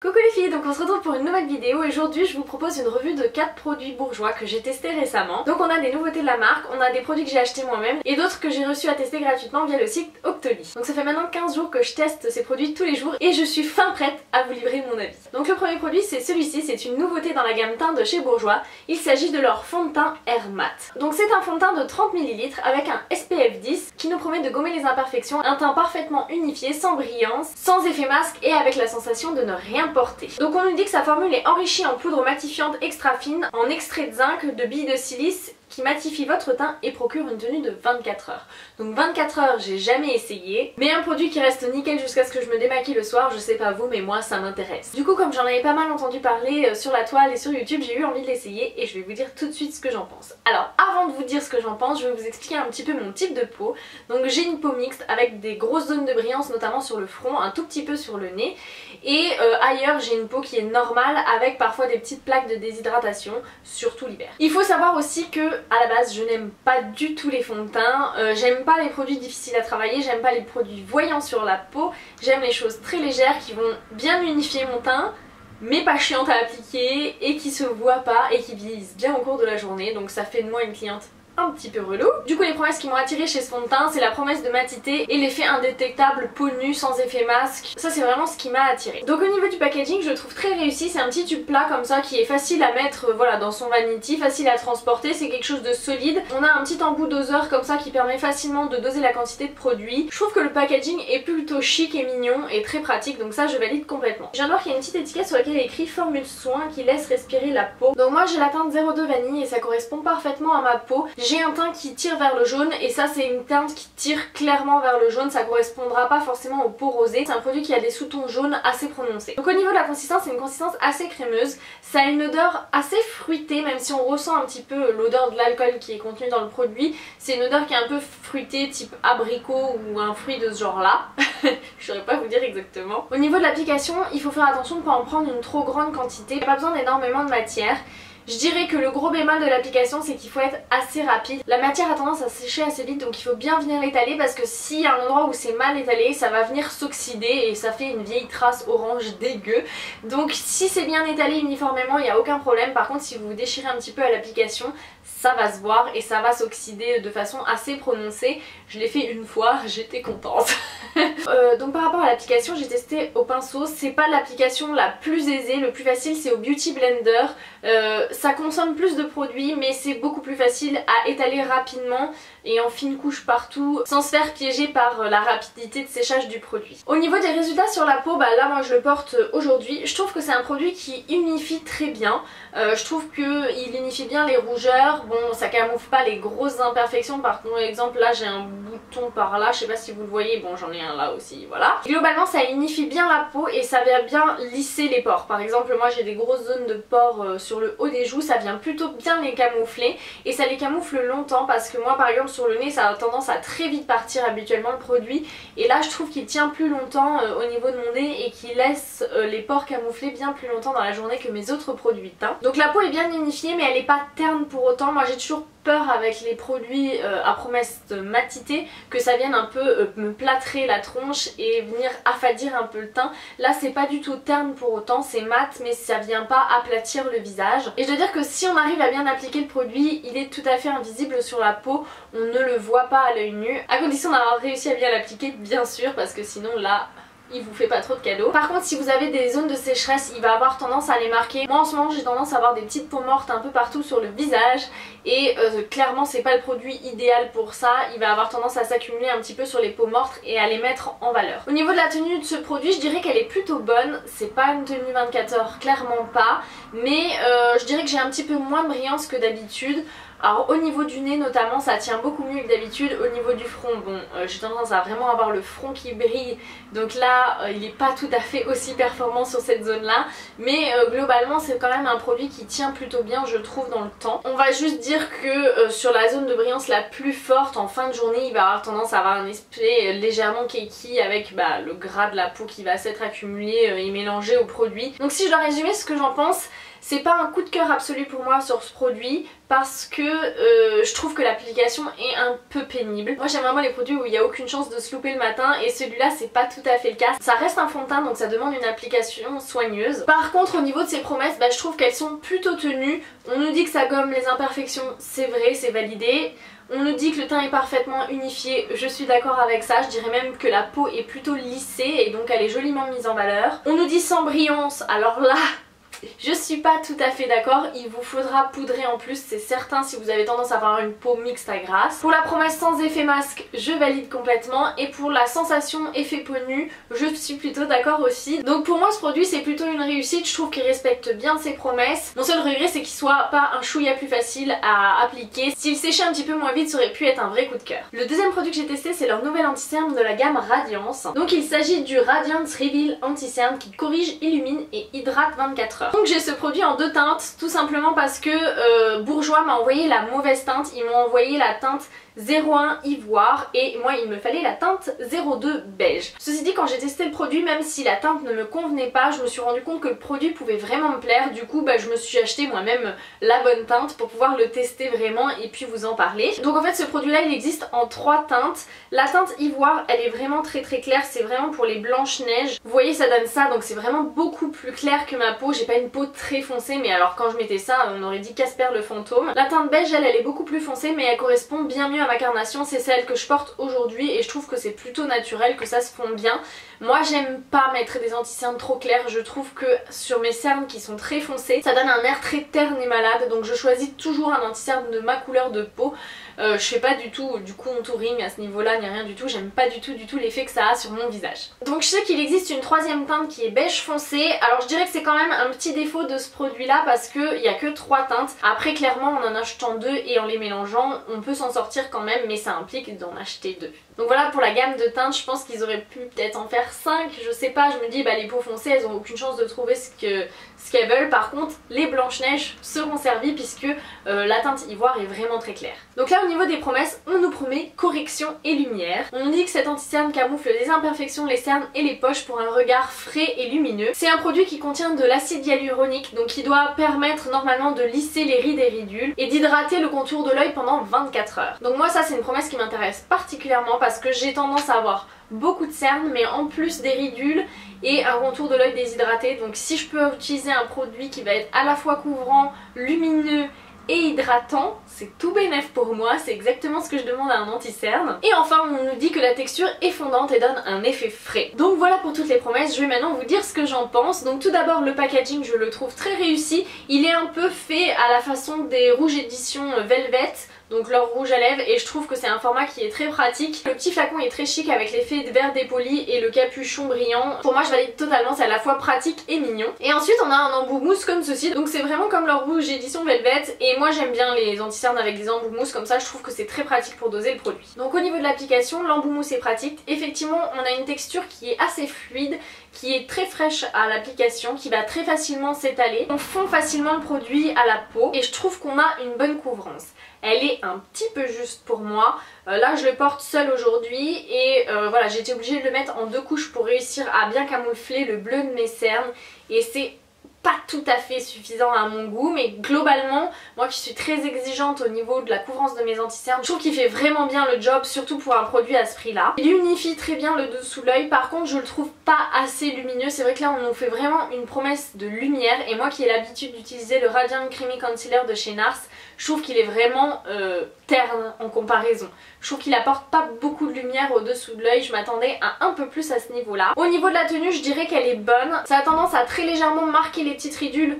Coucou les filles, donc on se retrouve pour une nouvelle vidéo et aujourd'hui je vous propose une revue de 4 produits bourgeois que j'ai testés récemment. Donc on a des nouveautés de la marque, on a des produits que j'ai achetés moi-même et d'autres que j'ai reçus à tester gratuitement via le site Octoly. Donc ça fait maintenant 15 jours que je teste ces produits tous les jours et je suis fin prête à vous livrer mon avis. Donc le premier produit c'est celui-ci, c'est une nouveauté dans la gamme teint de chez Bourjois. Il s'agit de leur fond de teint Air Matte. Donc c'est un fond de teint de 30 ml avec un SPF 10 qui nous promet de gommer les imperfections, un teint parfaitement unifié, sans brillance, sans effet masque et avec la sensation de ne rien porter. Donc on nous dit que sa formule est enrichie en poudre matifiante extra fine, en extrait de zinc, de billes de silice qui matifie votre teint et procure une tenue de 24 heures. Donc 24 heures j'ai jamais essayé, mais un produit qui reste nickel jusqu'à ce que je me démaquille le soir, je sais pas vous mais moi ça m'intéresse. Du coup comme j'en avais pas mal entendu parler sur la toile et sur YouTube, j'ai eu envie de l'essayer et je vais vous dire tout de suite ce que j'en pense. Alors avant de vous dire ce que j'en pense, je vais vous expliquer un petit peu mon type de peau. Donc j'ai une peau mixte avec des grosses zones de brillance notamment sur le front, un tout petit peu sur le nez et ailleurs j'ai une peau qui est normale avec parfois des petites plaques de déshydratation, surtout l'hiver. Il faut savoir aussi que à la base je n'aime pas du tout les fonds de teint, j'aime pas les produits difficiles à travailler, j'aime pas les produits voyants sur la peau, j'aime les choses très légères qui vont bien unifier mon teint mais pas chiantes à appliquer et qui se voient pas et qui vieillissent bien au cours de la journée, donc ça fait de moi une cliente un petit peu relou. Du coup les promesses qui m'ont attirée chez ce fond de teint, c'est la promesse de matité et l'effet indétectable peau nue sans effet masque. Ça c'est vraiment ce qui m'a attirée. Donc au niveau du packaging je le trouve très réussi, c'est un petit tube plat comme ça qui est facile à mettre voilà, dans son vanity, facile à transporter, c'est quelque chose de solide. On a un petit embout doseur comme ça qui permet facilement de doser la quantité de produit. Je trouve que le packaging est plutôt chic et mignon et très pratique, donc ça je valide complètement. Je viens de voir qu'il y a une petite étiquette sur laquelle il est écrit formule soin qui laisse respirer la peau. Donc moi j'ai la teinte 02 vanille et ça correspond parfaitement à ma peau. J'ai un teint qui tire vers le jaune et ça c'est une teinte qui tire clairement vers le jaune, ça correspondra pas forcément aux peaux rosées. C'est un produit qui a des sous-tons jaunes assez prononcés. Donc au niveau de la consistance, c'est une consistance assez crémeuse, ça a une odeur assez fruitée même si on ressent un petit peu l'odeur de l'alcool qui est contenu dans le produit. C'est une odeur qui est un peu fruitée type abricot ou un fruit de ce genre là. Je saurais pas vous dire exactement. Au niveau de l'application, il faut faire attention de ne pas en prendre une trop grande quantité, il n'y a pas besoin d'énormément de matière. Je dirais que le gros bémol de l'application c'est qu'il faut être assez rapide. La matière a tendance à sécher assez vite donc il faut bien venir l'étaler parce que s'il y a un endroit où c'est mal étalé ça va venir s'oxyder et ça fait une vieille trace orange dégueu. Donc si c'est bien étalé uniformément il n'y a aucun problème. Par contre si vous vous déchirez un petit peu à l'application ça va se voir et ça va s'oxyder de façon assez prononcée. Je l'ai fait une fois, j'étais contente. Donc par rapport à l'application j'ai testé au pinceau, c'est pas l'application la plus aisée, le plus facile c'est au Beauty Blender. Ça consomme plus de produits mais c'est beaucoup plus facile à étaler rapidement et en fine couche partout sans se faire piéger par la rapidité de séchage du produit. Au niveau des résultats sur la peau, bah là moi je le porte aujourd'hui, je trouve que c'est un produit qui unifie très bien, je trouve qu'il unifie bien les rougeurs, bon ça camoufle pas les grosses imperfections, par exemple là j'ai un bouton par là, je sais pas si vous le voyez, bon j'en ai un là aussi, voilà. Globalement ça unifie bien la peau et ça vient bien lisser les pores, par exemple moi j'ai des grosses zones de pores sur le haut des joues, ça vient plutôt bien les camoufler et ça les camoufle longtemps parce que moi par exemple sur le nez ça a tendance à très vite partir habituellement le produit et là je trouve qu'il tient plus longtemps au niveau de mon nez et qu'il laisse les pores camouflés bien plus longtemps dans la journée que mes autres produits teints. Donc la peau est bien unifiée mais elle est pas terne pour autant, moi j'ai toujours peur avec les produits à promesse de matité que ça vienne un peu me plâtrer la tronche et venir affadir un peu le teint. Là c'est pas du tout terne pour autant, c'est mat mais ça vient pas aplatir le visage. Et je dois dire que si on arrive à bien appliquer le produit, il est tout à fait invisible sur la peau, on ne le voit pas à l'œil nu, à condition d'avoir réussi à bien l'appliquer bien sûr parce que sinon là il vous fait pas trop de cadeaux. Par contre si vous avez des zones de sécheresse il va avoir tendance à les marquer. Moi en ce moment j'ai tendance à avoir des petites peaux mortes un peu partout sur le visage et clairement c'est pas le produit idéal pour ça. Il va avoir tendance à s'accumuler un petit peu sur les peaux mortes et à les mettre en valeur. Au niveau de la tenue de ce produit je dirais qu'elle est plutôt bonne. C'est pas une tenue 24 heures, clairement pas, mais je dirais que j'ai un petit peu moins de brillance que d'habitude. Alors au niveau du nez notamment ça tient beaucoup mieux que d'habitude. Au niveau du front, bon j'ai tendance à vraiment avoir le front qui brille, donc là il n'est pas tout à fait aussi performant sur cette zone là, mais globalement c'est quand même un produit qui tient plutôt bien je trouve dans le temps. On va juste dire que sur la zone de brillance la plus forte en fin de journée il va avoir tendance à avoir un aspect légèrement cakey avec le gras de la peau qui va s'être accumulé et mélangé au produit. Donc si je dois résumer ce que j'en pense, C'est pas un coup de cœur absolu pour moi sur ce produit parce que je trouve que l'application est un peu pénible. Moi j'aime vraiment les produits où il n'y a aucune chance de se louper le matin et celui-là c'est pas tout à fait le cas. Ça reste un fond de teint donc ça demande une application soigneuse. Par contre au niveau de ses promesses, je trouve qu'elles sont plutôt tenues. On nous dit que ça gomme les imperfections, c'est vrai, c'est validé. On nous dit que le teint est parfaitement unifié, je suis d'accord avec ça, je dirais même que la peau est plutôt lissée et donc elle est joliment mise en valeur. On nous dit sans brillance, alors là... je suis pas tout à fait d'accord, il vous faudra poudrer en plus, c'est certain si vous avez tendance à avoir une peau mixte à grasse. Pour la promesse sans effet masque, je valide complètement et pour la sensation effet peau nue, je suis plutôt d'accord aussi. Donc pour moi ce produit c'est plutôt une réussite, je trouve qu'il respecte bien ses promesses. Mon seul regret c'est qu'il soit pas un chouïa plus facile à appliquer. S'il séchait un petit peu moins vite ça aurait pu être un vrai coup de cœur. Le deuxième produit que j'ai testé c'est leur nouvel anti-cerne de la gamme Radiance. Donc il s'agit du Radiance Reveal Anti-Cerne qui corrige, illumine et hydrate 24 heures. Donc j'ai ce produit en 2 teintes tout simplement parce que Bourjois m'a envoyé la mauvaise teinte, ils m'ont envoyé la teinte 01 ivoire et moi il me fallait la teinte 02 beige. Ceci dit quand j'ai testé le produit, même si la teinte ne me convenait pas, je me suis rendu compte que le produit pouvait vraiment me plaire, du coup je me suis acheté moi-même la bonne teinte pour pouvoir le tester vraiment et puis vous en parler. Donc en fait ce produit là il existe en 3 teintes. La teinte ivoire elle est vraiment très claire, c'est vraiment pour les blanches neiges. Vous voyez ça donne ça donc c'est vraiment beaucoup plus clair que ma peau, j'ai pas une peau très foncée mais alors quand je mettais ça on aurait dit Casper le fantôme. La teinte beige elle est beaucoup plus foncée mais elle correspond bien mieux à ma carnation, c'est celle que je porte aujourd'hui et je trouve que c'est plutôt naturel, que ça se fond bien. Moi j'aime pas mettre des anti-cernes trop clairs, je trouve que sur mes cernes qui sont très foncées ça donne un air très terne et malade donc je choisis toujours un anti-cerne de ma couleur de peau. Je fais pas du tout du contouring à ce niveau là ni rien du tout, j'aime pas du tout l'effet que ça a sur mon visage. Donc je sais qu'il existe une 3e teinte qui est beige foncé, alors je dirais que c'est quand même un petit défaut de ce produit là parce qu'il n'y a que 3 teintes. Après clairement en achetant 2 et en les mélangeant on peut s'en sortir quand même mais ça implique d'en acheter 2. Donc voilà pour la gamme de teintes, je pense qu'ils auraient pu peut-être en faire 5, je sais pas, je me dis les peaux foncées elles ont aucune chance de trouver ce qu'elles veulent. Par contre les blanches-neiges seront servies puisque la teinte ivoire est vraiment très claire. Donc là au niveau des promesses on nous promet correction et lumière. On nous dit que cet anti-cerne camoufle les imperfections, les cernes et les poches pour un regard frais et lumineux. C'est un produit qui contient de l'acide hyaluronique donc qui doit permettre normalement de lisser les rides et ridules et d'hydrater le contour de l'œil pendant 24 heures. Donc moi ça c'est une promesse qui m'intéresse particulièrement parce que j'ai tendance à avoir beaucoup de cernes mais en plus des ridules et un contour de l'œil déshydraté. Donc si je peux utiliser un produit qui va être à la fois couvrant, lumineux et hydratant, c'est tout bénef pour moi, c'est exactement ce que je demande à un anti-cerne. Et enfin on nous dit que la texture est fondante et donne un effet frais. Donc voilà pour toutes les promesses, je vais maintenant vous dire ce que j'en pense. Donc tout d'abord le packaging je le trouve très réussi, il est un peu fait à la façon des rouges éditions Velvet, donc leur rouge à lèvres, et je trouve que c'est un format qui est très pratique. Le petit flacon est très chic avec l'effet de verre dépoli et le capuchon brillant. Pour moi je valide totalement, c'est à la fois pratique et mignon. Et ensuite on a un embout mousse comme ceci, donc c'est vraiment comme leur rouge édition Velvet et moi j'aime bien les anti-cernes avec des embouts mousse comme ça, je trouve que c'est très pratique pour doser le produit. Donc au niveau de l'application, l'embout mousse est pratique. Effectivement on a une texture qui est assez fluide, qui est très fraîche à l'application, qui va très facilement s'étaler. On fond facilement le produit à la peau et je trouve qu'on a une bonne couvrance. Elle est un petit peu juste pour moi. Là je le porte seule aujourd'hui et voilà, j'ai été obligée de le mettre en 2 couches pour réussir à bien camoufler le bleu de mes cernes et c'est pas tout à fait suffisant à mon goût, mais globalement moi qui suis très exigeante au niveau de la couvrance de mes anti-cernes, je trouve qu'il fait vraiment bien le job, surtout pour un produit à ce prix là. Il unifie très bien le dessous de l'œil, par contre je le trouve pas assez lumineux. C'est vrai que là on nous fait vraiment une promesse de lumière et moi qui ai l'habitude d'utiliser le Radiant Creamy Concealer de chez NARS, je trouve qu'il est vraiment terne en comparaison. Je trouve qu'il apporte pas beaucoup de lumière au dessous de l'œil, je m'attendais à un peu plus à ce niveau là. Au niveau de la tenue je dirais qu'elle est bonne, ça a tendance à très légèrement marquer les petites ridules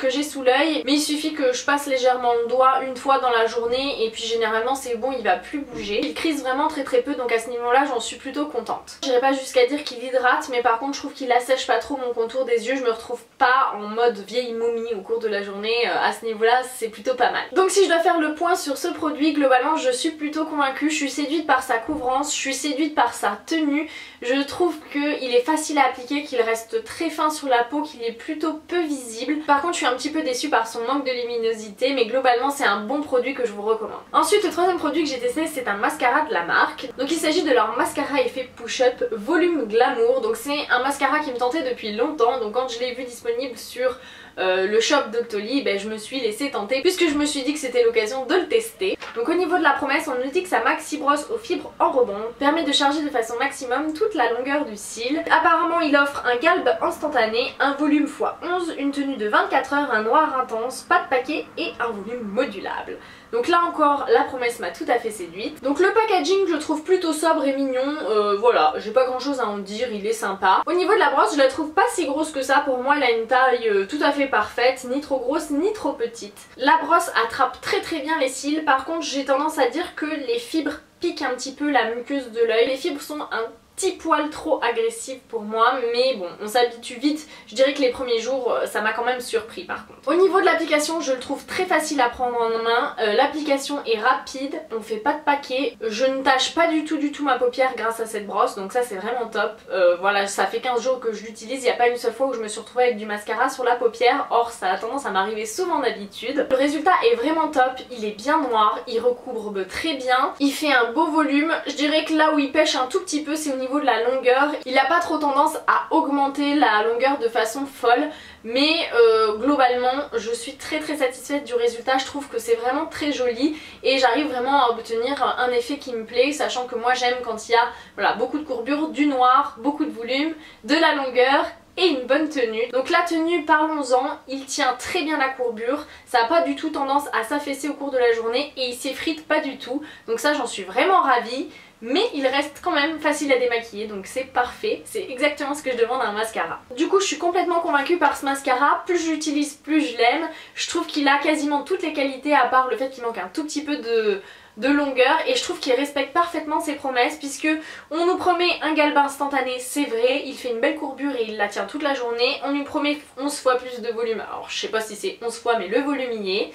que j'ai sous l'œil, mais il suffit que je passe légèrement le doigt une fois dans la journée et puis généralement c'est bon, il va plus bouger. Il crise vraiment très peu donc à ce niveau là j'en suis plutôt contente. J'irai pas jusqu'à dire qu'il hydrate mais par contre je trouve qu'il assèche pas trop mon contour des yeux, je me retrouve pas en mode vieille momie au cours de la journée, à ce niveau là c'est plutôt pas mal. Donc si je dois faire le point sur ce produit, globalement je suis plutôt convaincue, je suis séduite par sa couvrance, je suis séduite par sa tenue, je trouve qu'il est facile à appliquer, qu'il reste très fin sur la peau, qu'il est plutôt peu visible. Par contre je suis un petit peu déçue par son manque de luminosité, mais globalement c'est un bon produit que je vous recommande. Ensuite le troisième produit que j'ai testé c'est un mascara de la marque. Donc il s'agit de leur mascara effet push-up volume glamour. Donc c'est un mascara qui me tentait depuis longtemps, donc quand je l'ai vu disponible sur le shop Doctolib, ben, je me suis laissée tenter puisque je me suis dit que c'était l'occasion de le tester. Donc au niveau de la promesse, on nous dit que sa maxi brosse aux fibres en rebond permet de charger de façon maximum toute la longueur du cil. Apparemment il offre un galbe instantané, un volume x11, une tenue de 24 heures, un noir intense, pas de paquet et un volume modulable. Donc là encore la promesse m'a tout à fait séduite. Donc le packaging je le trouve plutôt sobre et mignon, voilà, j'ai pas grand chose à en dire, il est sympa. Au niveau de la brosse je la trouve pas si grosse que ça, pour moi elle a une taille tout à fait parfaite, ni trop grosse ni trop petite. La brosse attrape très bien les cils, par contre j'ai tendance à dire que les fibres piquent un petit peu la muqueuse de l'œil. Les fibres sont un petit poil trop agressif pour moi, mais bon, on s'habitue vite. Je dirais que les premiers jours, ça m'a quand même surpris par contre. Au niveau de l'application, je le trouve très facile à prendre en main. L'application est rapide, on fait pas de paquet. Je ne tâche pas du tout ma paupière grâce à cette brosse, donc ça c'est vraiment top. Voilà, ça fait 15 jours que je l'utilise, il n'y a pas une seule fois où je me suis retrouvée avec du mascara sur la paupière. Or, ça a tendance à m'arriver souvent d'habitude. Le résultat est vraiment top, il est bien noir, il recouvre très bien, il fait un beau volume. Je dirais que là où il pêche un tout petit peu, c'est au niveau de la longueur. Il n'a pas trop tendance à augmenter la longueur de façon folle, mais globalement je suis très satisfaite du résultat. Je trouve que c'est vraiment très joli et j'arrive vraiment à obtenir un effet qui me plaît, sachant que moi j'aime quand il y a voilà, beaucoup de courbure, du noir, beaucoup de volume, de la longueur et une bonne tenue. Donc la tenue, parlons-en, il tient très bien la courbure, ça n'a pas du tout tendance à s'affaisser au cours de la journée et il s'effrite pas du tout, donc ça j'en suis vraiment ravie. Mais il reste quand même facile à démaquiller, donc c'est parfait, c'est exactement ce que je demande à un mascara. Du coup je suis complètement convaincue par ce mascara, plus je l'utilise plus je l'aime. Je trouve qu'il a quasiment toutes les qualités à part le fait qu'il manque un tout petit peu de longueur, et je trouve qu'il respecte parfaitement ses promesses puisque on nous promet un galbe instantané, c'est vrai, il fait une belle courbure et il la tient toute la journée. On lui promet 11 fois plus de volume, alors je sais pas si c'est 11 fois mais le volume y est.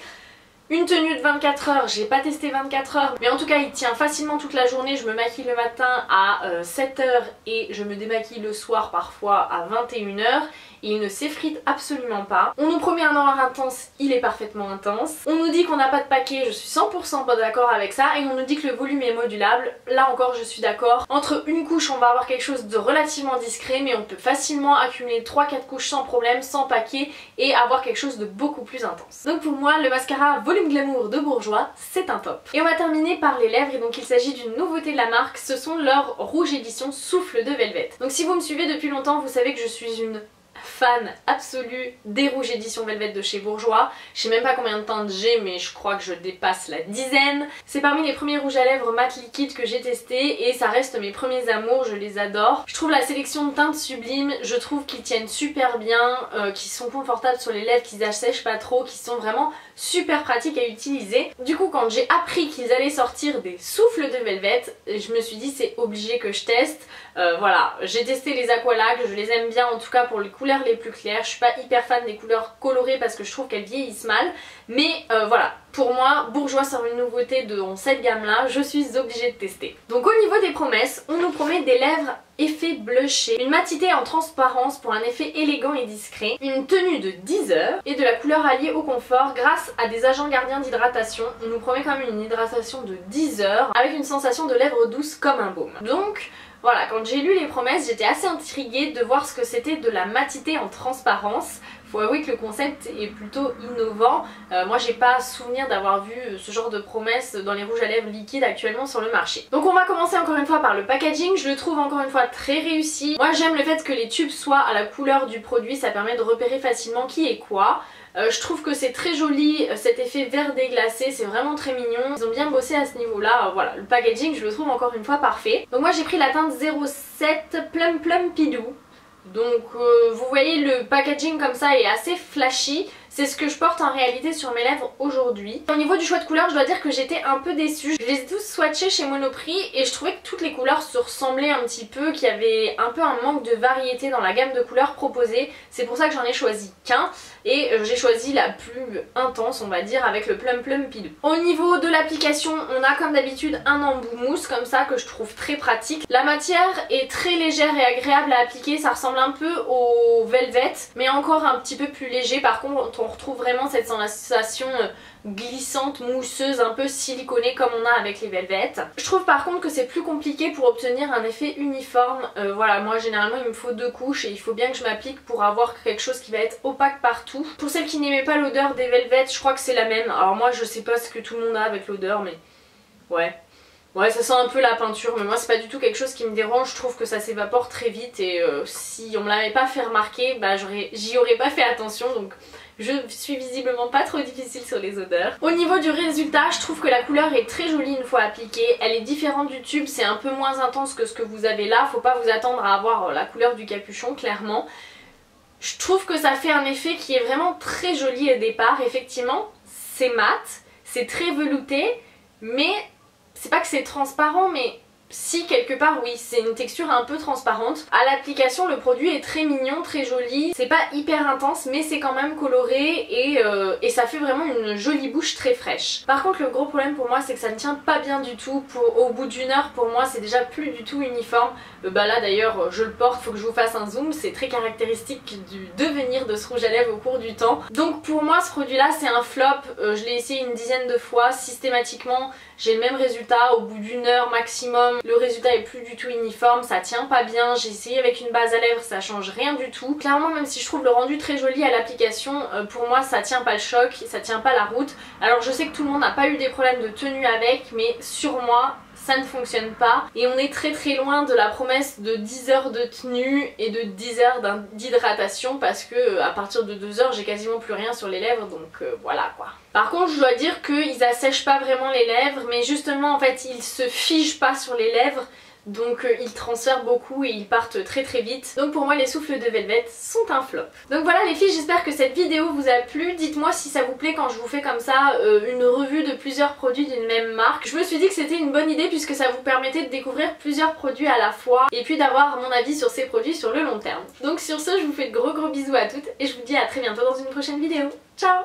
Une tenue de 24 heures, j'ai pas testé 24 heures, mais en tout cas il tient facilement toute la journée. Je me maquille le matin à 7 heures et je me démaquille le soir parfois à 21 heures. Et il ne s'effrite absolument pas. On nous promet un noir intense, il est parfaitement intense. On nous dit qu'on n'a pas de paquet, je suis 100% pas d'accord avec ça. Et on nous dit que le volume est modulable, là encore je suis d'accord. Entre une couche on va avoir quelque chose de relativement discret, mais on peut facilement accumuler 3-4 couches sans problème, sans paquet, et avoir quelque chose de beaucoup plus intense. Donc pour moi le mascara Volume Glamour de Bourjois c'est un top. Et on va terminer par les lèvres, et donc il s'agit d'une nouveauté de la marque, ce sont leurs rouges éditions Souffle de Velvet. Donc si vous me suivez depuis longtemps vous savez que je suis une fan absolue des rouges éditions Velvet de chez Bourjois. Je sais même pas combien de teintes j'ai, mais je crois que je dépasse la dizaine. C'est parmi les premiers rouges à lèvres mat liquide que j'ai testé et ça reste mes premiers amours, je les adore. Je trouve la sélection de teintes sublime, je trouve qu'ils tiennent super bien, qu'ils sont confortables sur les lèvres, qu'ils assèchent pas trop, qu'ils sont vraiment super pratiques à utiliser. Du coup quand j'ai appris qu'ils allaient sortir des souffles de Velvet, je me suis dit c'est obligé que je teste. Voilà, j'ai testé les Aqualac, je les aime bien en tout cas pour les couleurs les plus claires. Je suis pas hyper fan des couleurs colorées parce que je trouve qu'elles vieillissent mal, mais voilà, pour moi Bourjois sort une nouveauté dans cette gamme là, je suis obligée de tester. Donc au niveau des promesses, on nous promet des lèvres effet blushé, une matité en transparence pour un effet élégant et discret, une tenue de 10 heures et de la couleur alliée au confort grâce à des agents gardiens d'hydratation. On nous promet quand même une hydratation de 10 heures avec une sensation de lèvres douces comme un baume. Donc voilà, quand j'ai lu les promesses, j'étais assez intriguée de voir ce que c'était de la matité en transparence. Faut avouer que le concept est plutôt innovant. Moi j'ai pas souvenir d'avoir vu ce genre de promesses dans les rouges à lèvres liquides actuellement sur le marché. Donc on va commencer encore une fois par le packaging. Je le trouve encore une fois très réussi. Moi j'aime le fait que les tubes soient à la couleur du produit, ça permet de repérer facilement qui est quoi. Je trouve que c'est très joli, cet effet vert déglacé, c'est vraiment très mignon. Ils ont bien bossé à ce niveau-là. Voilà, le packaging je le trouve encore une fois parfait. Donc moi j'ai pris la teinte 07 Plum Plum Pidou. Donc vous voyez le packaging comme ça est assez flashy, c'est ce que je porte en réalité sur mes lèvres aujourd'hui. Au niveau du choix de couleurs, je dois dire que j'étais un peu déçue. Je les ai tous swatchés chez Monoprix et je trouvais que toutes les couleurs se ressemblaient un petit peu, qu'il y avait un peu un manque de variété dans la gamme de couleurs proposée. C'est pour ça que j'en ai choisi qu'un et j'ai choisi la plus intense, on va dire, avec le Plum Plum Pilou. Au niveau de l'application, on a comme d'habitude un embout mousse comme ça que je trouve très pratique. La matière est très légère et agréable à appliquer, ça ressemble un peu au Velvet mais encore un petit peu plus léger. Par contre on retrouve vraiment cette sensation glissante, mousseuse, un peu siliconée comme on a avec les Velvet. Je trouve par contre que c'est plus compliqué pour obtenir un effet uniforme. Voilà, moi généralement il me faut 2 couches et il faut bien que je m'applique pour avoir quelque chose qui va être opaque partout. Pour celles qui n'aimaient pas l'odeur des Velvet, je crois que c'est la même. Alors moi je sais pas ce que tout le monde a avec l'odeur mais ouais. Ouais, ça sent un peu la peinture, mais moi c'est pas du tout quelque chose qui me dérange, je trouve que ça s'évapore très vite et si on me l'avait pas fait remarquer, bah j'y aurais pas fait attention, donc je suis visiblement pas trop difficile sur les odeurs. Au niveau du résultat, je trouve que la couleur est très jolie une fois appliquée, elle est différente du tube, c'est un peu moins intense que ce que vous avez là, faut pas vous attendre à avoir la couleur du capuchon clairement. Je trouve que ça fait un effet qui est vraiment très joli au départ, effectivement c'est mat, c'est très velouté, mais c'est pas que c'est transparent, mais si quelque part oui, c'est une texture un peu transparente. À l'application le produit est très mignon, très joli, c'est pas hyper intense mais c'est quand même coloré et ça fait vraiment une jolie bouche très fraîche. Par contre le gros problème pour moi c'est que ça ne tient pas bien du tout. Au bout d'une heure pour moi c'est déjà plus du tout uniforme. Bah là d'ailleurs je le porte, faut que je vous fasse un zoom, c'est très caractéristique du devenir de ce rouge à lèvres au cours du temps. Donc pour moi ce produit là c'est un flop, je l'ai essayé une dizaine de fois, systématiquement j'ai le même résultat au bout d'une heure maximum. Le résultat est plus du tout uniforme, ça tient pas bien, j'ai essayé avec une base à lèvres, ça change rien du tout. Clairement même si je trouve le rendu très joli à l'application, pour moi ça tient pas le choc, ça tient pas la route. Alors je sais que tout le monde n'a pas eu des problèmes de tenue avec, mais sur moi ça ne fonctionne pas et on est très très loin de la promesse de 10 heures de tenue et de 10 heures d'hydratation parce que à partir de 2 heures j'ai quasiment plus rien sur les lèvres, donc voilà quoi. Par contre je dois dire qu'ils assèchent pas vraiment les lèvres, mais justement en fait ils se figent pas sur les lèvres. Donc ils transfèrent beaucoup et ils partent très très vite. Donc pour moi les souffles de Velvet sont un flop. Donc voilà les filles, j'espère que cette vidéo vous a plu. Dites-moi si ça vous plaît quand je vous fais comme ça une revue de plusieurs produits d'une même marque. Je me suis dit que c'était une bonne idée puisque ça vous permettait de découvrir plusieurs produits à la fois et puis d'avoir mon avis sur ces produits sur le long terme. Donc sur ce je vous fais de gros bisous à toutes et je vous dis à très bientôt dans une prochaine vidéo. Ciao!